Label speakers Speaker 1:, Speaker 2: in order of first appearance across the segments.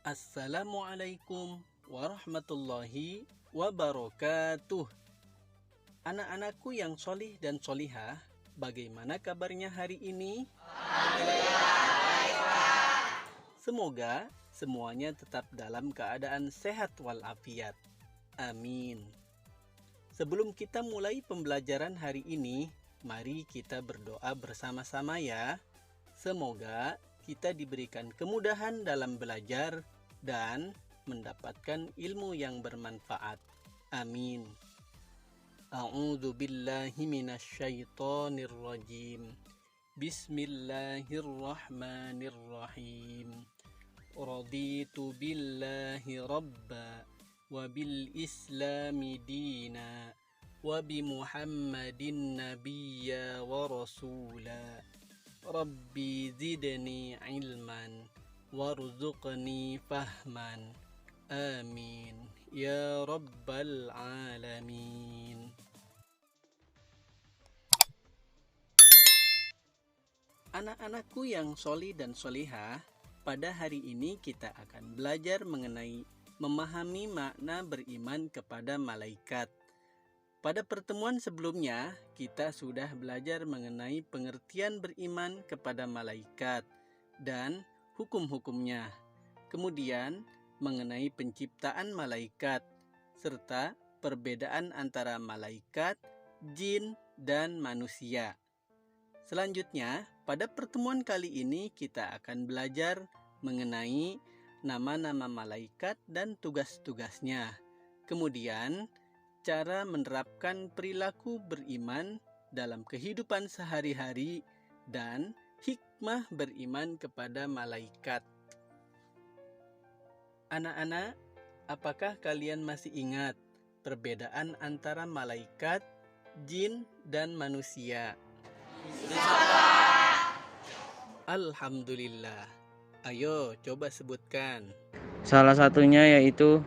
Speaker 1: Assalamualaikum warahmatullahi wabarakatuh. Anak-anakku yang solih dan solihah, bagaimana kabarnya hari ini? Semoga semuanya tetap dalam keadaan sehat walafiat. Amin. Sebelum kita mulai pembelajaran hari ini, mari kita berdoa bersama-sama ya. Semoga kita diberikan kemudahan dalam belajar dan mendapatkan ilmu yang bermanfaat. Amin. A'udzu billahi minasyaitonir rajim. Bismillahirrahmanirrahim. Raditu billahi rabba wa bil islami dina wa bi Muhammadin nabiyya wa rasula. Rabbi zidni ilman warzuqni fahman. Amin ya rabbal alamin. Anak-anakku yang solih dan solihah, pada hari ini kita akan belajar mengenai memahami makna beriman kepada malaikat. Pada pertemuan sebelumnya, kita sudah belajar mengenai pengertian beriman kepada malaikat dan hukum-hukumnya. Kemudian, mengenai penciptaan malaikat, serta perbedaan antara malaikat, jin, dan manusia. Selanjutnya, pada pertemuan kali ini kita akan belajar mengenai nama-nama malaikat dan tugas-tugasnya. Kemudian, cara menerapkan perilaku beriman dalam kehidupan sehari-hari dan hikmah beriman kepada malaikat. Anak-anak, apakah kalian masih ingat perbedaan antara malaikat, jin, dan manusia? Alhamdulillah. Ayo, coba sebutkan.
Speaker 2: Salah satunya yaitu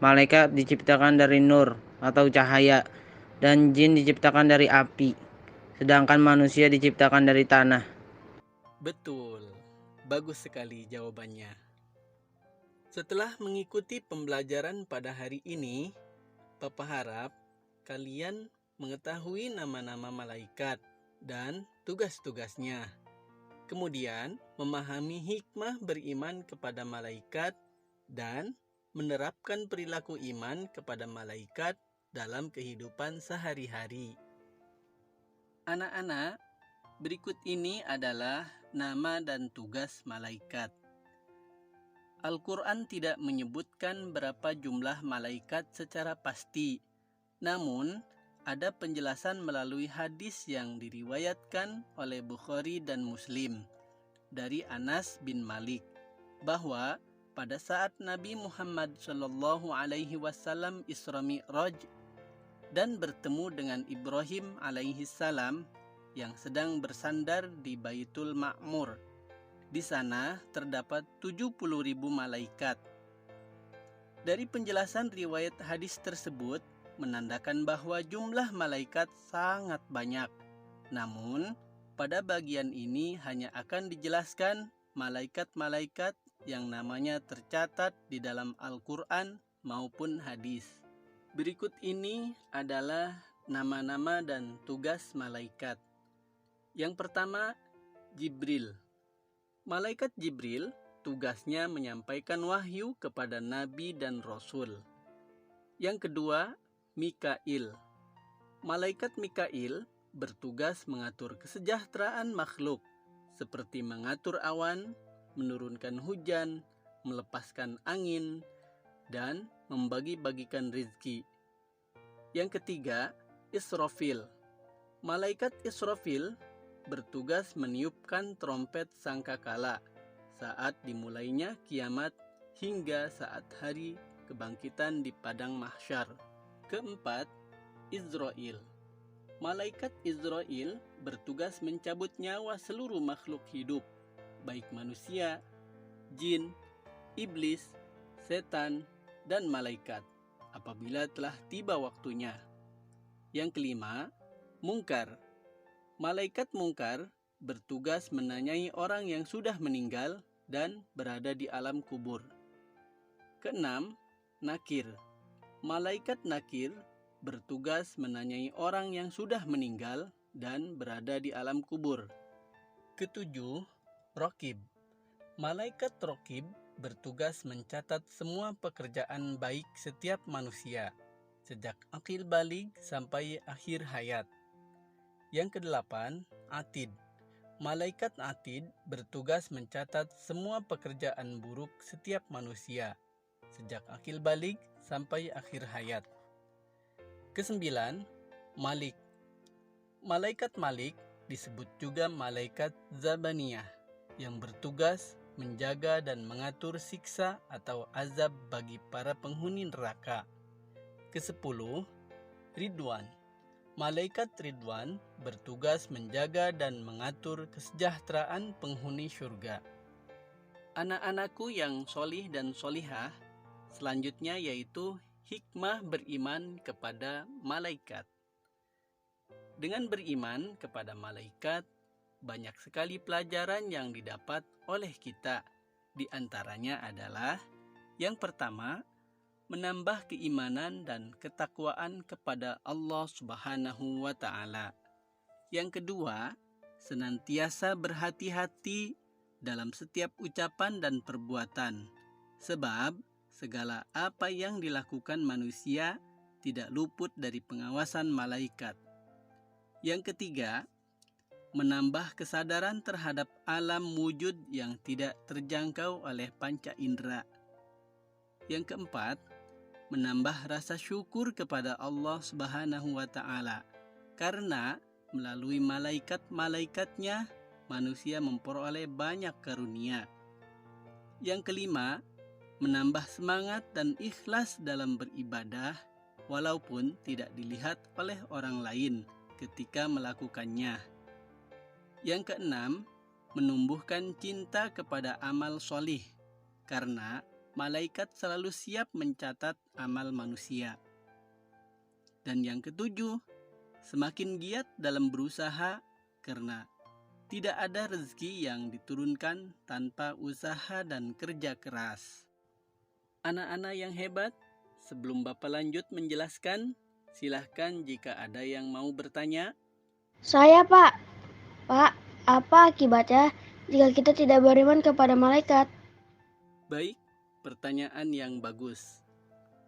Speaker 2: malaikat diciptakan dari nur atau cahaya dan jin diciptakan dari api, sedangkan manusia diciptakan dari tanah.
Speaker 1: Betul. Bagus sekali jawabannya. Setelah mengikuti pembelajaran pada hari ini, Papa harap kalian mengetahui nama-nama malaikat dan tugas-tugasnya. Kemudian, memahami hikmah beriman kepada malaikat dan menerapkan perilaku iman kepada malaikat dalam kehidupan sehari-hari. Anak-anak, berikut ini adalah nama dan tugas malaikat. Al-Quran tidak menyebutkan berapa jumlah malaikat secara pasti, namun ada penjelasan melalui hadis yang diriwayatkan oleh Bukhari dan Muslim dari Anas bin Malik bahwa pada saat Nabi Muhammad SAW Isra Mi'raj dan bertemu dengan Ibrahim alaihissalam yang sedang bersandar di Baitul Ma'mur, di sana terdapat 70.000 malaikat. Dari penjelasan riwayat hadis tersebut menandakan bahwa jumlah malaikat sangat banyak. Namun, pada bagian ini hanya akan dijelaskan malaikat-malaikat yang namanya tercatat di dalam Al-Quran maupun hadis. Berikut ini adalah nama-nama dan tugas malaikat. Yang pertama, Jibril. Malaikat Jibril tugasnya menyampaikan wahyu kepada nabi dan rasul. Yang kedua, Mikail. Malaikat Mikail bertugas mengatur kesejahteraan makhluk, seperti mengatur awan, menurunkan hujan, melepaskan angin, dan membagi-bagikan rizki. Yang ketiga, Israfil. Malaikat Israfil bertugas meniupkan trompet sangkakala saat dimulainya kiamat hingga saat hari kebangkitan di padang mahsyar. Keempat, Izrail. Malaikat Izrail bertugas mencabut nyawa seluruh makhluk hidup, baik manusia, jin, iblis, setan, dan malaikat, apabila telah tiba waktunya. Yang kelima, Munkar. Malaikat mungkar bertugas menanyai orang yang sudah meninggal dan berada di alam kubur. Keenam, nakir. Malaikat nakir bertugas menanyai orang yang sudah meninggal dan berada di alam kubur. Ketujuh, rokib. Malaikat rokib bertugas mencatat semua pekerjaan baik setiap manusia, sejak akil baligh sampai akhir hayat. Yang kedelapan, atid. Malaikat atid bertugas mencatat semua pekerjaan buruk setiap manusia, sejak akil baligh sampai akhir hayat. Kesembilan, malik. Malaikat malik disebut juga malaikat zabaniyah, yang bertugas menjaga dan mengatur siksa atau azab bagi para penghuni neraka. Kesepuluh, ridwan. Malaikat Ridwan bertugas menjaga dan mengatur kesejahteraan penghuni surga. Anak-anakku yang solih dan solihah, selanjutnya yaitu hikmah beriman kepada malaikat. Dengan beriman kepada malaikat, banyak sekali pelajaran yang didapat oleh kita. Di antaranya adalah, yang pertama, menambah keimanan dan ketakwaan kepada Allah Subhanahu wa Ta'ala. Yang kedua, senantiasa berhati-hati dalam setiap ucapan dan perbuatan, sebab segala apa yang dilakukan manusia tidak luput dari pengawasan malaikat. Yang ketiga, menambah kesadaran terhadap alam wujud yang tidak terjangkau oleh panca indera. Yang keempat, menambah rasa syukur kepada Allah Subhanahu wa Ta'ala, karena melalui malaikat-malaikatnya manusia memperoleh banyak karunia. Yang kelima, menambah semangat dan ikhlas dalam beribadah walaupun tidak dilihat oleh orang lain ketika melakukannya. Yang keenam, menumbuhkan cinta kepada amal solih, karena malaikat selalu siap mencatat amal manusia. Dan yang ketujuh, semakin giat dalam berusaha, karena tidak ada rezeki yang diturunkan tanpa usaha dan kerja keras. Anak-anak yang hebat, sebelum Bapak lanjut menjelaskan, silahkan jika ada yang mau bertanya.
Speaker 3: Saya, Pak. Pak, apa akibatnya jika kita tidak beriman kepada malaikat?
Speaker 1: Baik, pertanyaan yang bagus.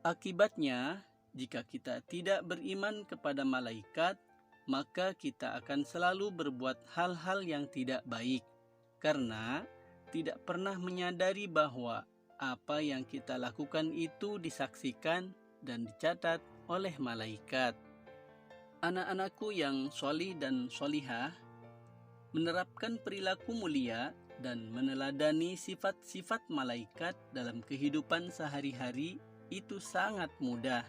Speaker 1: Akibatnya, jika kita tidak beriman kepada malaikat, maka kita akan selalu berbuat hal-hal yang tidak baik, karena tidak pernah menyadari bahwa apa yang kita lakukan itu disaksikan dan dicatat oleh malaikat. Anak-anakku yang solih dan solihah, menerapkan perilaku mulia dan meneladani sifat-sifat malaikat dalam kehidupan sehari-hari itu sangat mudah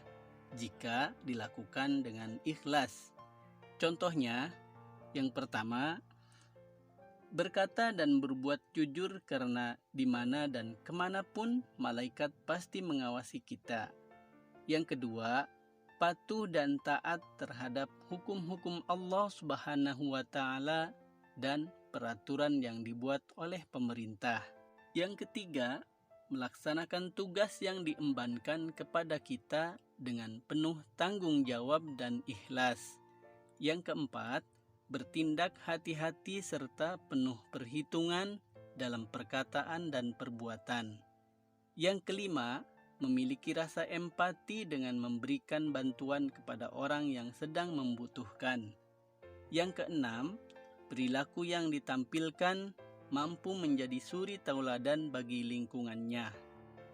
Speaker 1: jika dilakukan dengan ikhlas. Contohnya, yang pertama, berkata dan berbuat jujur, karena di mana dan kemanapun malaikat pasti mengawasi kita. Yang kedua, patuh dan taat terhadap hukum-hukum Allah Subhanahu wa Ta'ala dan peraturan yang dibuat oleh pemerintah. Yang ketiga, melaksanakan tugas yang diembankan kepada kita dengan penuh tanggung jawab dan ikhlas. Yang keempat, bertindak hati-hati serta penuh perhitungan dalam perkataan dan perbuatan. Yang kelima, memiliki rasa empati dengan memberikan bantuan kepada orang yang sedang membutuhkan. Yang keenam, perilaku yang ditampilkan mampu menjadi suri tauladan bagi lingkungannya.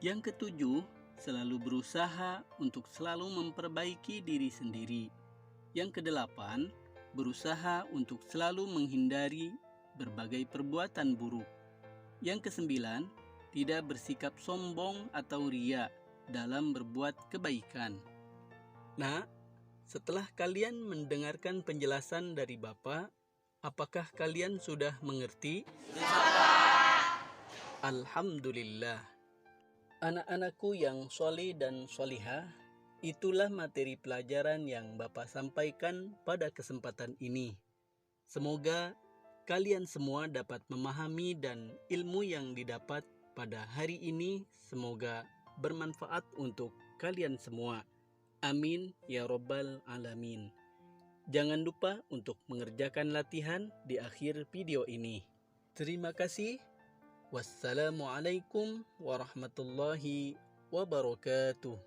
Speaker 1: Yang ketujuh, selalu berusaha untuk selalu memperbaiki diri sendiri. Yang kedelapan, berusaha untuk selalu menghindari berbagai perbuatan buruk. Yang kesembilan, tidak bersikap sombong atau ria dalam berbuat kebaikan. Nah, setelah kalian mendengarkan penjelasan dari Bapak, apakah kalian sudah mengerti? Alhamdulillah. Anak-anakku yang soleh dan solihah, itulah materi pelajaran yang Bapak sampaikan pada kesempatan ini. Semoga kalian semua dapat memahami dan ilmu yang didapat pada hari ini semoga bermanfaat untuk kalian semua. Amin ya Rabbal Alamin. Jangan lupa untuk mengerjakan latihan di akhir video ini. Terima kasih. Wassalamualaikum warahmatullahi wabarakatuh.